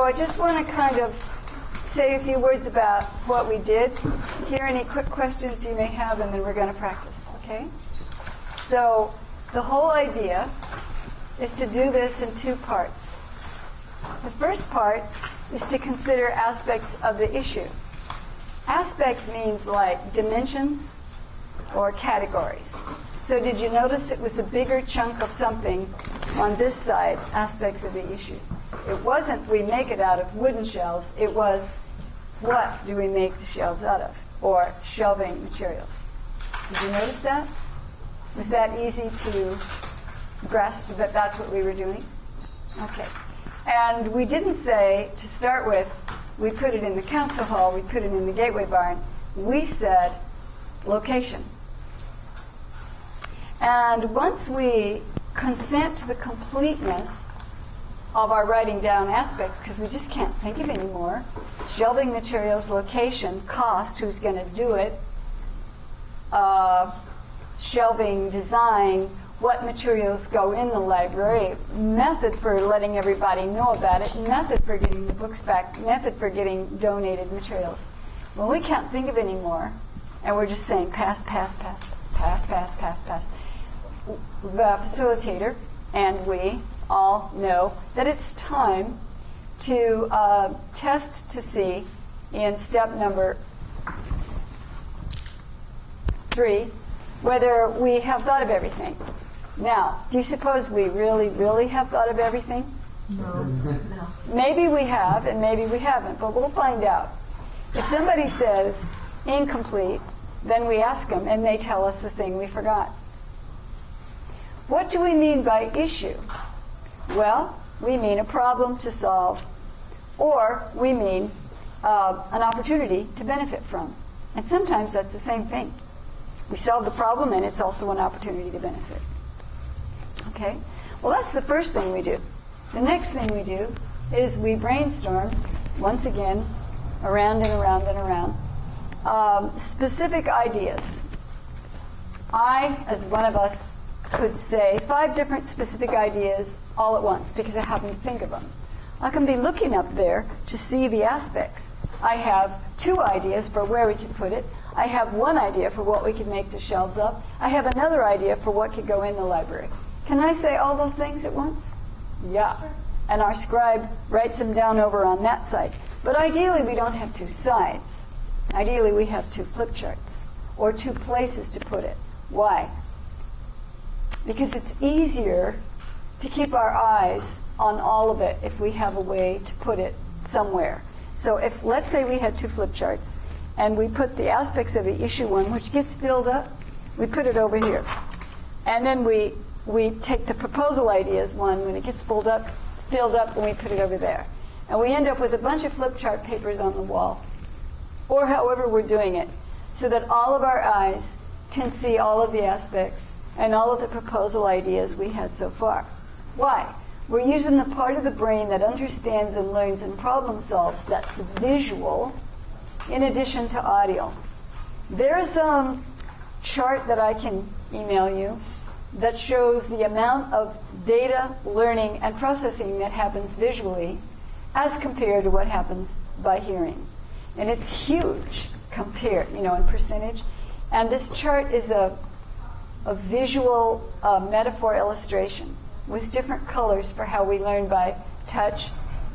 So I just want to kind of say a few words about what we did. Hear any quick questions you may have, and then we're going to practice, okay? So the whole idea is to do this in two parts. The first part is to consider aspects of the issue. Aspects means like dimensions or categories. So did you notice it was a bigger chunk of something on this side, aspects of the issue? It wasn't we make it out of wooden shelves. It was what do we make the shelves out of, or shelving materials. Did you notice that? Was that easy to grasp that that's what we were doing? Okay. And we didn't say, to start with, we put it in the council hall, we put it in the gateway barn. We said location. And once we consent to the completeness of our writing down aspects, because we just can't think of any more, shelving materials, location, cost, who's going to do it, shelving design, what materials go in the library, method for letting everybody know about it, method for getting the books back, method for getting donated materials. When we can't think of any more, and we're just saying pass, pass, pass, pass, pass, pass, pass, the facilitator and we all know that it's time to test to see in step number 3 whether we have thought of everything. Now, do you suppose we really, really have thought of everything? No. No. Maybe we have and maybe we haven't, but we'll find out. If somebody says incomplete, then we ask them and they tell us the thing we forgot. What do we mean by issue? Well, we mean a problem to solve, or we mean an opportunity to benefit from. And sometimes that's the same thing. We solve the problem and it's also an opportunity to benefit. Okay? Well, that's the first thing we do. The next thing we do is we brainstorm, once again, around and around and around, specific ideas. I, as one of us, could say 5 different specific ideas all at once because I happen to think of them. I can be looking up there to see the aspects. I have 2 ideas for where we could put it. I have 1 idea for what we could make the shelves of. I have another idea for what could go in the library. Can I say all those things at once? Yeah. And our scribe writes them down over on that side. But ideally, we don't have 2 sides. Ideally, we have 2 flip charts or 2 places to put it. Why? Because it's easier to keep our eyes on all of it if we have a way to put it somewhere. So if, let's say we had 2 flip charts, and we put the aspects of the issue one, which gets filled up, we put it over here. And then we take the proposal ideas one, when it gets filled up, and we put it over there. And we end up with a bunch of flip chart papers on the wall, or however we're doing it, so that all of our eyes can see all of the aspects and all of the proposal ideas we had so far. Why? We're using the part of the brain that understands and learns and problem solves that's visual in addition to audio. There's a chart that I can email you that shows the amount of data, learning, and processing that happens visually as compared to what happens by hearing. And it's huge compared, in percentage. And this chart is a visual metaphor illustration with different colors for how we learn by touch,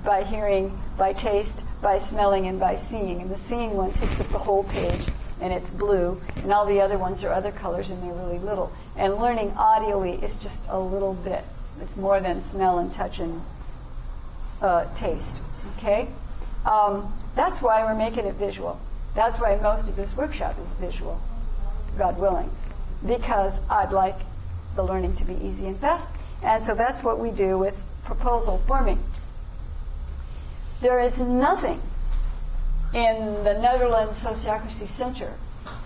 by hearing, by taste, by smelling, and by seeing. And the seeing one takes up the whole page, and it's blue, and all the other ones are other colors, and they're really little. And learning audially is just a little bit. It's more than smell and touch and taste. Okay? That's why we're making it visual. That's why most of this workshop is visual, God willing, because I'd like the learning to be easy and fast. And so that's what we do with proposal forming. There is nothing in the Netherlands Sociocracy Center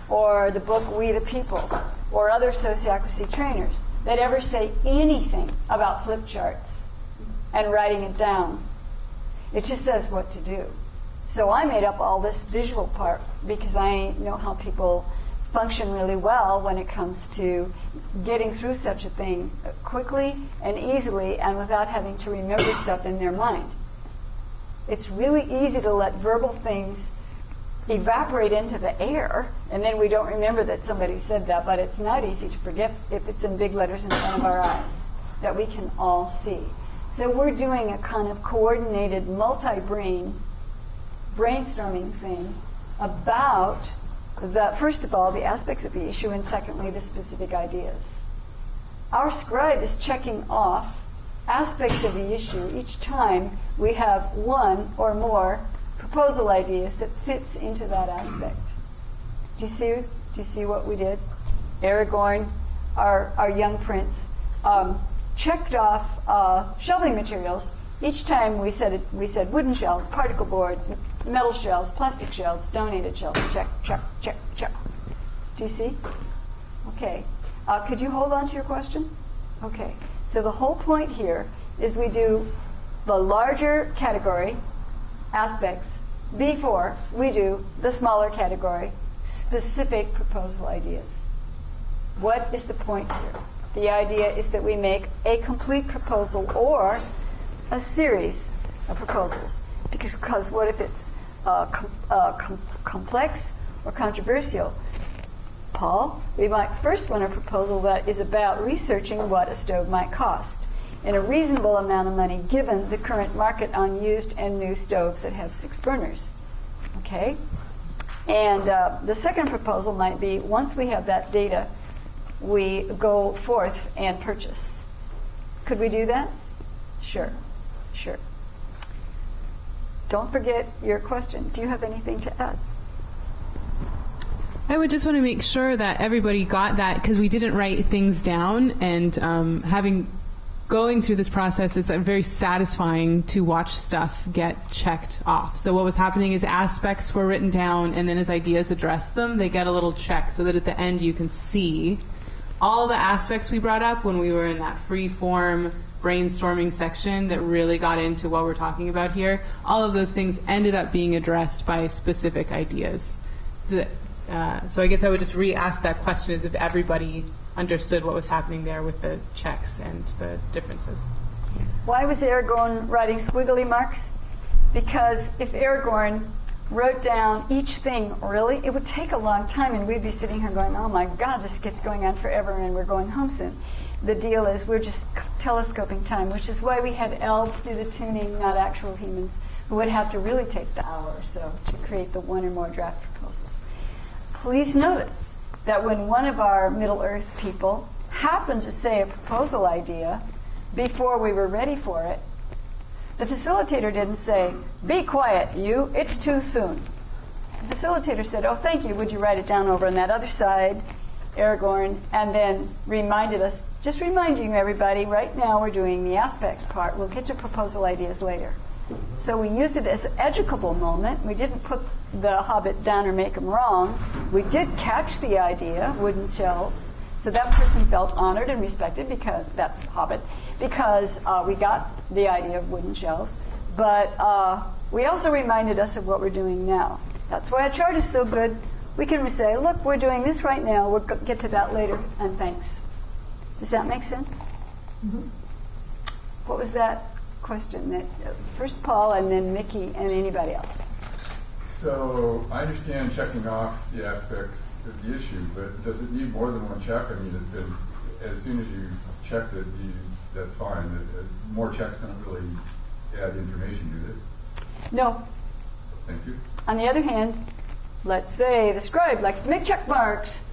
or the book We the People or other sociocracy trainers that ever say anything about flip charts and writing it down. It just says what to do. So I made up all this visual part because I know how people function really well when it comes to getting through such a thing quickly and easily and without having to remember stuff in their mind. It's really easy to let verbal things evaporate into the air, and then we don't remember that somebody said that, but it's not easy to forget if it's in big letters in front of our eyes that we can all see. So we're doing a kind of coordinated multi-brain brainstorming thing about, first of all, the aspects of the issue, and secondly, the specific ideas. Our scribe is checking off aspects of the issue each time we have one or more proposal ideas that fits into that aspect. Do you see what we did? Aragorn, our young prince, checked off shelving materials. Each time we said wooden shells, particle boards, metal shells, plastic shells, donated shells. Check, check, check, check. Do you see? Okay. Could you hold on to your question? Okay. So the whole point here is we do the larger category aspects before we do the smaller category specific proposal ideas. What is the point here? The idea is that we make a complete proposal or a series of proposals. Because what if it's complex or controversial? Paul, we might first want a proposal that is about researching what a stove might cost in a reasonable amount of money given the current market on used and new stoves that have 6 burners. Okay? And the second proposal might be, once we have that data, we go forth and purchase. Could we do that? Sure. Don't forget your question. Do you have anything to add? I would just want to make sure that everybody got that, because we didn't write things down, and going through this process, it's very satisfying to watch stuff get checked off. So what was happening is aspects were written down, and then as ideas address them, they get a little check so that at the end you can see all the aspects we brought up when we were in that free-form brainstorming section that really got into what we're talking about here. All of those things ended up being addressed by specific ideas. So I guess I would just re-ask that question, as if everybody understood what was happening there with the checks and the differences. Why was Aragorn writing squiggly marks? Because if Aragorn wrote down each thing, really, it would take a long time, and we'd be sitting here going, oh my God, this gets going on forever, and we're going home soon. The deal is we're just telescoping time, which is why we had elves do the tuning, not actual humans, who would have to really take the hour or so to create the one or more draft proposals. Please notice that when one of our Middle-earth people happened to say a proposal idea before we were ready for it, the facilitator didn't say, be quiet, you, it's too soon. The facilitator said, oh, thank you, would you write it down over on that other side, Aragorn, and then reminded us, just reminding you, everybody, right now we're doing the aspects part. We'll get to proposal ideas later. So we used it as an educable moment. We didn't put the Hobbit down or make him wrong. We did catch the idea, wooden shelves. So that person felt honored and respected, because that Hobbit, because we got the idea of wooden shelves. But we also reminded us of what we're doing now. That's why a chart is so good. We can say, look, we're doing this right now. We'll get to that later, and thanks. Does that make sense? Mm-hmm. What was that question? That first Paul, and then Mickey, and anybody else. So I understand checking off the aspects of the issue, but does it need more than one check? I mean, as soon as you checked it, that's fine. More checks don't really add information, do they? No. Thank you. On the other hand, let's say the scribe likes to make check marks.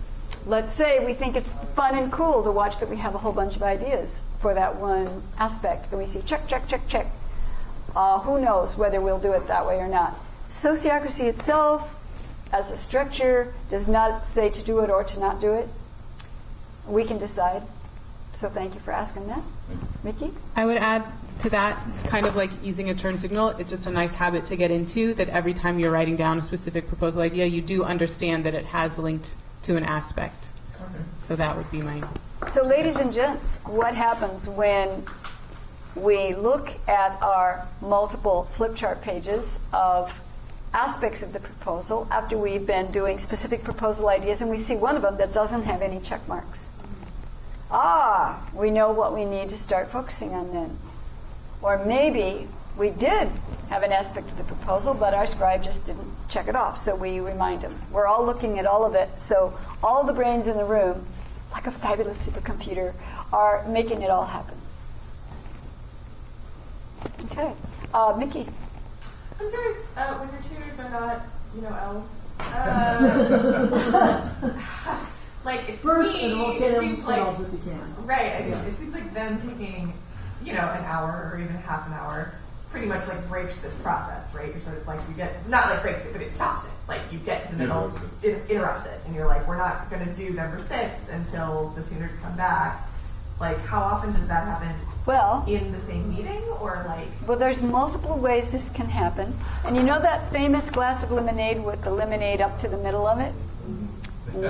Let's say we think it's fun and cool to watch that we have a whole bunch of ideas for that one aspect. And we see check, check, check, check. Who knows whether we'll do it that way or not. Sociocracy itself, as a structure, does not say to do it or to not do it. We can decide. So thank you for asking that. Mickey? I would add to that, kind of like using a turn signal. It's just a nice habit to get into, that every time you're writing down a specific proposal idea, you do understand that it has linked to an aspect. Okay. So that would be my... So ladies and gents, what happens when we look at our multiple flip chart pages of aspects of the proposal after we've been doing specific proposal ideas, and we see one of them that doesn't have any check marks? We know what we need to start focusing on then. Or maybe we did have an aspect of the proposal, but our scribe just didn't check it off, so we remind him. We're all looking at all of it, so all the brains in the room, like a fabulous supercomputer, are making it all happen. Okay. Mickey. I'm curious, when your tutors are not, elves, like, it's First, me, and we'll get it them seems like, spells if you can. right, it seems like them taking, an hour or even half an hour pretty much like breaks this process, right? You're sort of like, you get, not like breaks it, but it stops it. Like, you get to the middle, it interrupts it, and you're like, we're not going to do number 6 until the tuners come back. Like, how often does that happen? Well, in the same meeting, or like? Well, there's multiple ways this can happen. And you know that famous glass of lemonade with the lemonade up to the middle of it?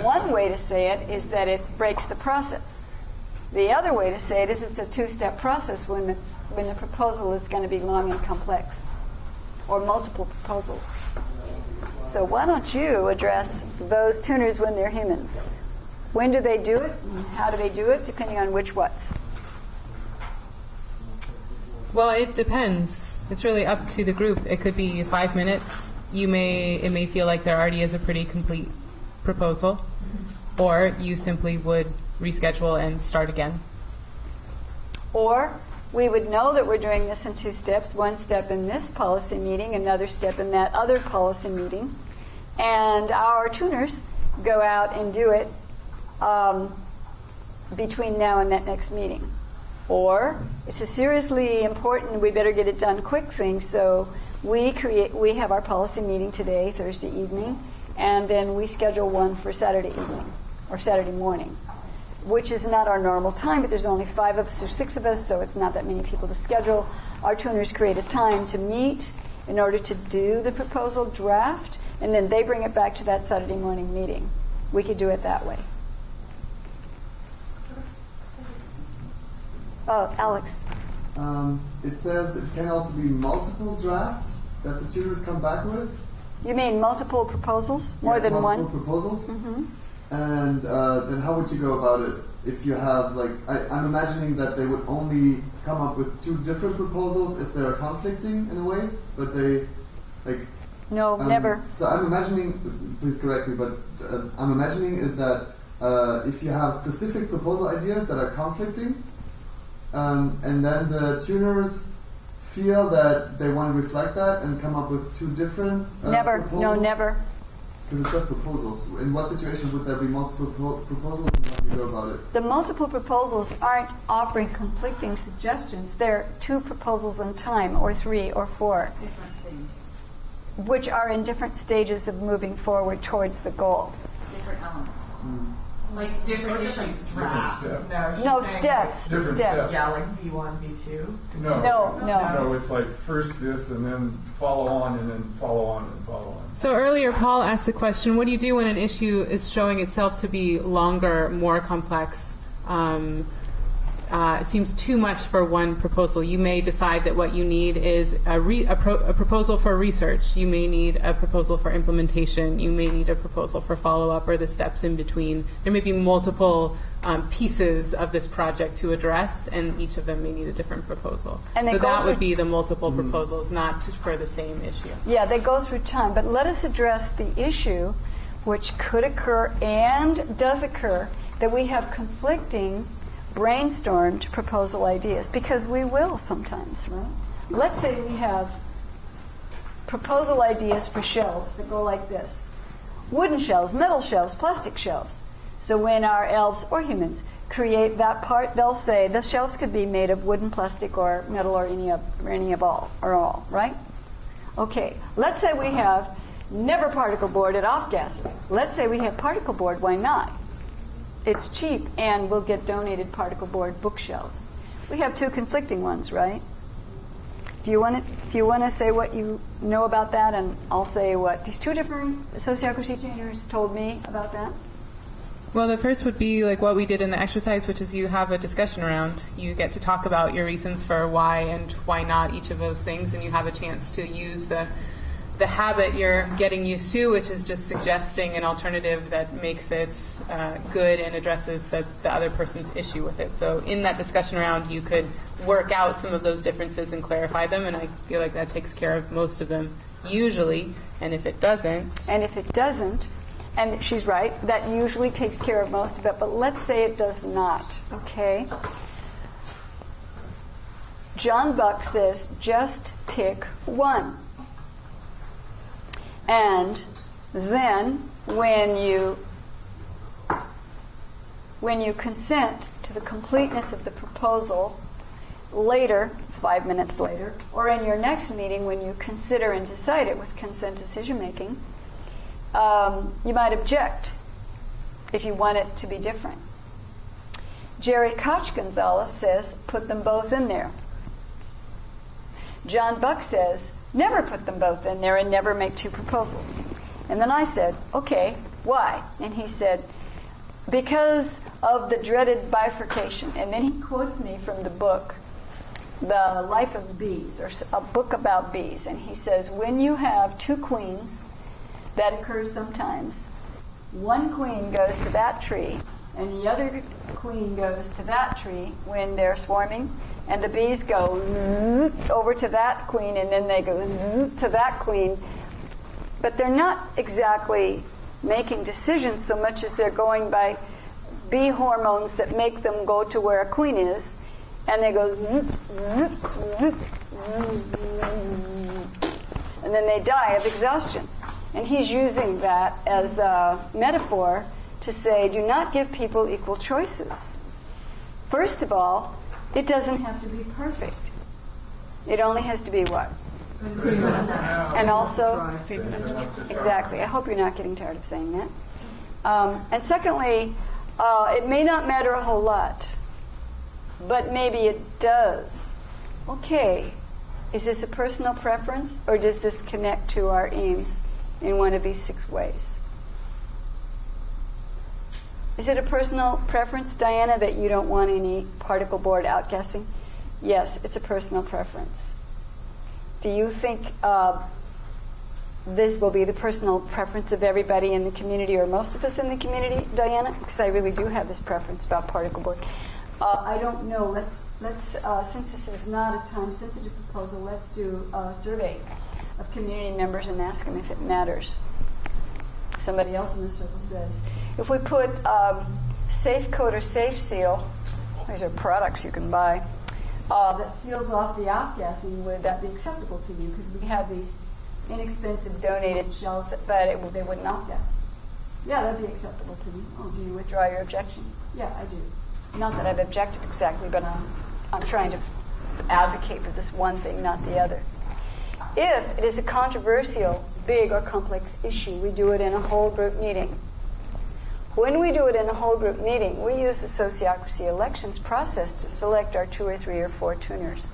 One way to say it is that it breaks the process. The other way to say it is it's a 2-step process when the proposal is going to be long and complex, or multiple proposals. So why don't you address those tuners when they're humans? When do they do it? And how do they do it? Depending on which whats. Well, it depends. It's really up to the group. It could be 5 minutes. It may feel like there already is a pretty complete proposal, or you simply would reschedule and start again. Or we would know that we're doing this in 2 steps, 1 step in this policy meeting, another step in that other policy meeting, and our tuners go out and do it between now and that next meeting. Or it's a seriously important, we better get it done quick thing, so we have our policy meeting today, Thursday evening, and then we schedule one for Saturday evening or Saturday morning, which is not our normal time, but there's only 5 of us or 6 of us, so it's not that many people to schedule. Our tuners create a time to meet in order to do the proposal draft, and then they bring it back to that Saturday morning meeting. We could do it that way. Alex. It says it can also be multiple drafts that the tutors come back with. You mean multiple proposals? More than multiple one? Proposals. Mm-hmm. And then how would you go about it if you have, like, I'm imagining that they would only come up with 2 different proposals if they're conflicting in a way, but they, like... No, never. So I'm imagining, please correct me, but I'm imagining is that if you have specific proposal ideas that are conflicting, and then the tuners feel that they want to reflect that and come up with 2 different Never. proposals? No, never. Because it's just proposals. In what situation would there be multiple proposals, and how do you go about it? The multiple proposals aren't offering conflicting suggestions. They're 2 proposals in time, or 3 or 4. Different things. Which are in different stages of moving forward towards the goal. Different elements. Like different issues. Drafts. No, steps. Different Step. steps. Yeah, like V1, V2. No. No. It's like first this and then follow on and then follow on and follow on. So earlier, Paul asked the question, what do you do when an issue is showing itself to be longer, more complex, seems too much for one proposal? You may decide that what you need is a proposal for research. You may need a proposal for implementation. You may need a proposal for follow-up or the steps in between. There may be multiple pieces of this project to address, and each of them may need a different proposal. And so that would be the multiple proposals, not for the same issue. Yeah, they go through time. But let us address the issue, which could occur and does occur, that we have conflicting brainstormed proposal ideas, because we will sometimes, right? Let's say we have proposal ideas for shelves that go like this. Wooden shelves, metal shelves, plastic shelves. So when our elves or humans create that part, they'll say the shelves could be made of wooden, plastic, or metal, or any of all, right? Okay, let's say we have never particle board at off gases. Let's say we have particle board, why not? It's cheap, and we'll get donated particle board bookshelves. We have 2 conflicting ones, right? Do you want to say what you know about that, and I'll say what these 2 different sociocracy trainers told me about that? Well, the first would be like what we did in the exercise, which is you have a discussion round. You get to talk about your reasons for why and why not each of those things, and you have a chance to use the the habit you're getting used to, which is just suggesting an alternative that makes it good and addresses the other person's issue with it. So in that discussion round, you could work out some of those differences and clarify them, and I feel like that takes care of most of them usually. And if it doesn't... And she's right, that usually takes care of most of it, but let's say it does not, okay? John Buck says, just pick one. And then when you consent to the completeness of the proposal later, 5 minutes later, or in your next meeting when you consider and decide it with consent decision making, you might object if you want it to be different. Jerry Koch Gonzalez says, put them both in there. John Buck says, never put them both in there and never make two proposals. And then I said, okay, why? And he said, because of the dreaded bifurcation. And then he quotes me from the book, The Life of Bees, or a book about bees. And he says, when you have two queens, that occurs sometimes, one queen goes to that tree, and the other queen goes to that tree when they're swarming, and the bees go zzz over to that queen, and then they go zzz to that queen. But they're not exactly making decisions so much as they're going by bee hormones that make them go to where a queen is, and they go zzz, zzz, zzz, zzz, and then they die of exhaustion. And he's using that as a metaphor to say, do not give people equal choices. First of all, it doesn't have to be perfect. It only has to be what? And also, exactly. I hope you're not getting tired of saying that. And secondly, it may not matter a whole lot, but maybe it does. Okay, is this a personal preference, or does this connect to our aims in one of these 6 ways? Is it a personal preference, Diana, that you don't want any particle board outguessing? Yes, it's a personal preference. Do you think this will be the personal preference of everybody in the community, or most of us in the community, Diana? Because I really do have this preference about particle board. I don't know. Let's since this is not a time-sensitive proposal, let's do a survey of community members and ask them if it matters. Somebody else in the circle says, if we put Safe Coat or Safe Seal, these are products you can buy, that seals off the outgassing, would that be acceptable to you? Because we have these inexpensive donated shells, but they wouldn't outgas. Yeah, that'd be acceptable to me. Oh, do you withdraw your objection? Yeah, I do. Not that I've objected exactly, but I'm trying to advocate for this one thing, not the other. If it is a controversial, big, or complex issue, we do it in a whole group meeting. When we do it in a whole group meeting, we use the Sociocracy elections process to select our 2 or 3 or 4 tuners.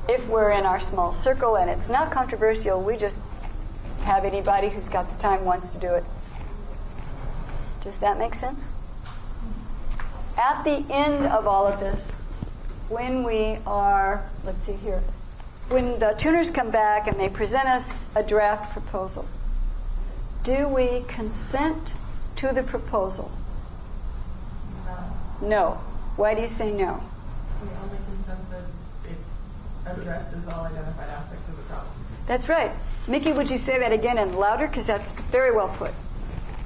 If we're in our small circle and it's not controversial, we just have anybody who's got the time wants to do it. Does that make sense? At the end of all of this, when we are, let's see here, when the tuners come back and they present us a draft proposal, do we consent to the proposal? No. Why do you say no? We only consent that it addresses all identified aspects of the problem. That's right. Mickey, would you say that again and louder? Because that's very well put.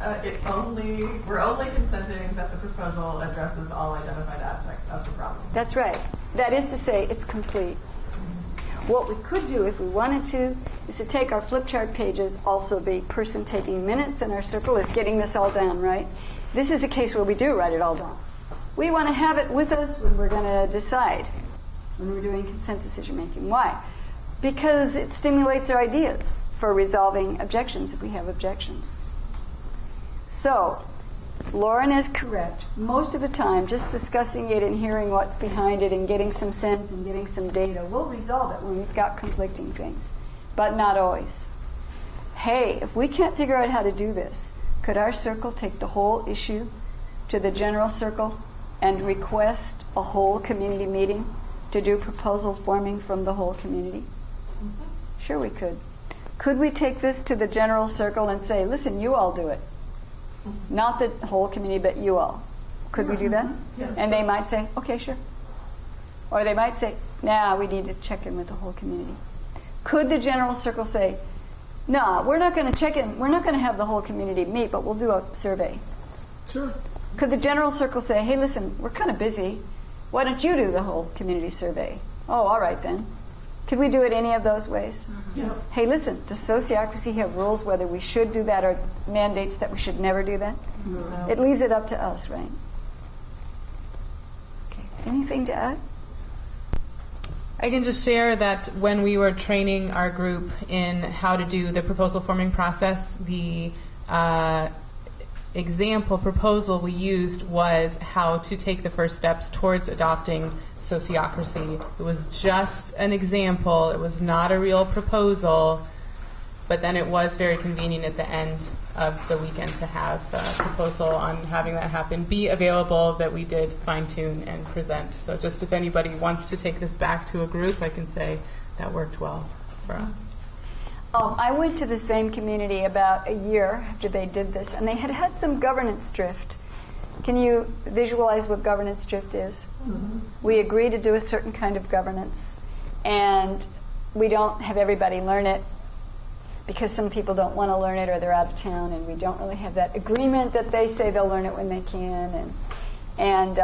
We're only consenting that the proposal addresses all identified aspects of the problem. That's right. That is to say, it's complete. What we could do if we wanted to is to take our flip chart pages, also the person taking minutes in our circle is getting this all down, right? This is a case where we do write it all down. We want to have it with us when we're going to decide, when we're doing consent decision making. Why? Because it stimulates our ideas for resolving objections if we have objections. So, Lauren is correct. Most of the time, just discussing it and hearing what's behind it and getting some sense and getting some data will resolve it when we've got conflicting things, but not always. Hey, if we can't figure out how to do this, could our circle take the whole issue to the general circle and request a whole community meeting to do proposal forming from the whole community? Sure we could. Could we take this to the general circle and say, listen, you all do it? Not the whole community, but you all. Could we do that? Yeah. And they might say, okay, sure. Or they might say, nah, we need to check in with the whole community. Could the general circle say, no, we're not going to check in, we're not going to have the whole community meet, but we'll do a survey? Sure. Could the general circle say, hey, listen, we're kind of busy. Why don't you do the whole community survey? Oh, all right then. Could we do it any of those ways? Yeah. Hey, listen, does Sociocracy have rules whether we should do that or mandates that we should never do that? No. It leaves it up to us, right? Okay. Anything to add? I can just share that when we were training our group in how to do the proposal forming process, the example proposal we used was how to take the first steps towards adopting Sociocracy. It was just an example. It was not a real proposal, but then it was very convenient at the end of the weekend to have a proposal on having that happen be available that we did fine-tune and present. So just if anybody wants to take this back to a group, I can say that worked well for us. I went to the same community about a year after they did this, and they had had some governance drift. Can you visualize what governance drift is? Mm-hmm. We agree to do a certain kind of governance, and we don't have everybody learn it because some people don't want to learn it or they're out of town, and we don't really have that agreement that they say they'll learn it when they can. And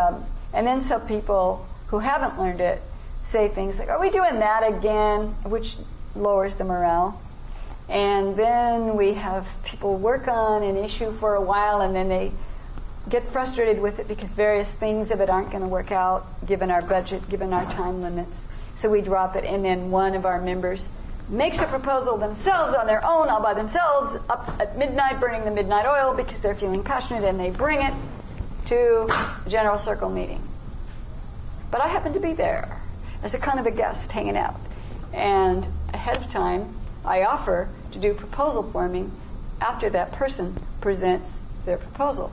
then some people who haven't learned it say things like, are we doing that again? Which lowers the morale. And then we have people work on an issue for a while, and then they get frustrated with it because various things of it aren't going to work out, given our budget, given our time limits. So we drop it, and then one of our members makes a proposal themselves on their own, all by themselves, up at midnight, burning the midnight oil because they're feeling passionate, and they bring it to the general circle meeting. But I happen to be there as a kind of a guest hanging out. And ahead of time, I offer to do proposal forming after that person presents their proposal.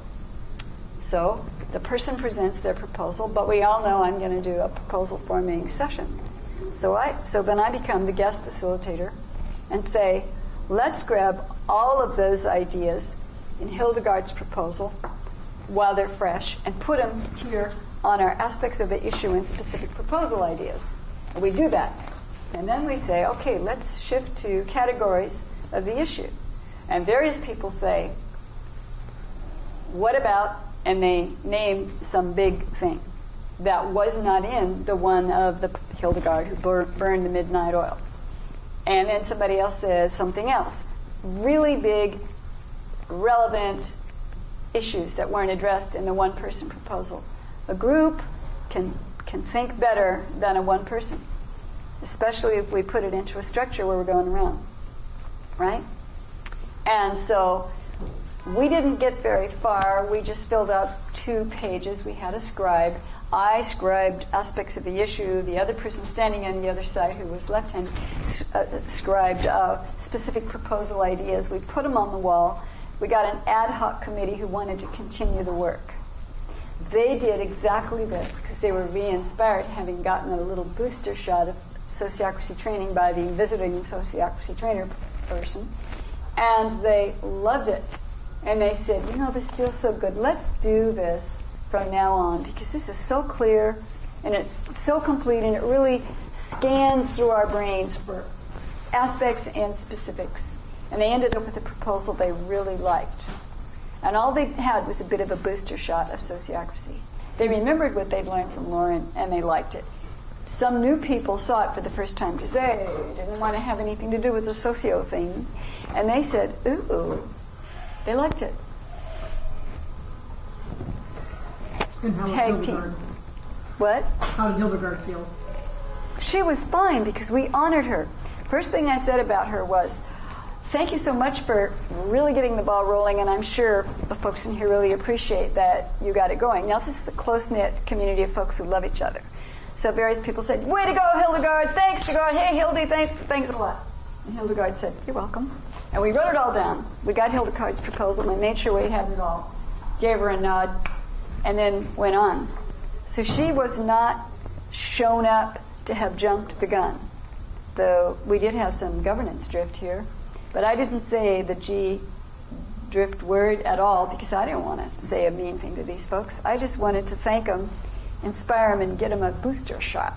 So the person presents their proposal, but we all know I'm going to do a proposal forming session. So then I become the guest facilitator and say, let's grab all of those ideas in Hildegard's proposal while they're fresh and put them here on our aspects of the issue and specific proposal ideas. And we do that. And then we say, okay, let's shift to categories of the issue. And various people say, what about, and they name some big thing that was not in the one of the Hildegard who burned the midnight oil. And then somebody else says something else. Really big, relevant issues that weren't addressed in the one-person proposal. A group can think better than a one person, especially if we put it into a structure where we're going around, right? And so we didn't get very far. We just filled out 2 pages. We had a scribe. I scribed aspects of the issue. The other person standing on the other side, who was left-handed, scribed specific proposal ideas. We put them on the wall. We got an ad hoc committee who wanted to continue the work. They did exactly this because they were re-inspired, having gotten a little booster shot of Sociocracy training by the visiting Sociocracy trainer person, and they loved it. And they said, this feels so good. Let's do this from now on because this is so clear and it's so complete and it really scans through our brains for aspects and specifics. And they ended up with a proposal they really liked. And all they had was a bit of a booster shot of Sociocracy. They remembered what they'd learned from Lauren and they liked it. Some new people saw it for the first time because they didn't want to have anything to do with the socio thing. And they said, ooh, they liked it. And how Tag did team. Hildegard? What? How did Hildegard feel? She was fine because we honored her. First thing I said about her was, thank you so much for really getting the ball rolling, and I'm sure the folks in here really appreciate that you got it going. Now, this is the close-knit community of folks who love each other. So various people said, way to go, Hildegard, thanks, Hildegard, hey, Hildy, thanks a lot. And Hildegard said, you're welcome. And we wrote it all down. We got Hildegard's proposal, and we made sure we had it all. Gave her a nod, and then went on. So she was not shown up to have jumped the gun, though we did have some governance drift here. But I didn't say the G drift word at all because I didn't want to say a mean thing to these folks. I just wanted to thank them, inspire them, and get them a booster shot.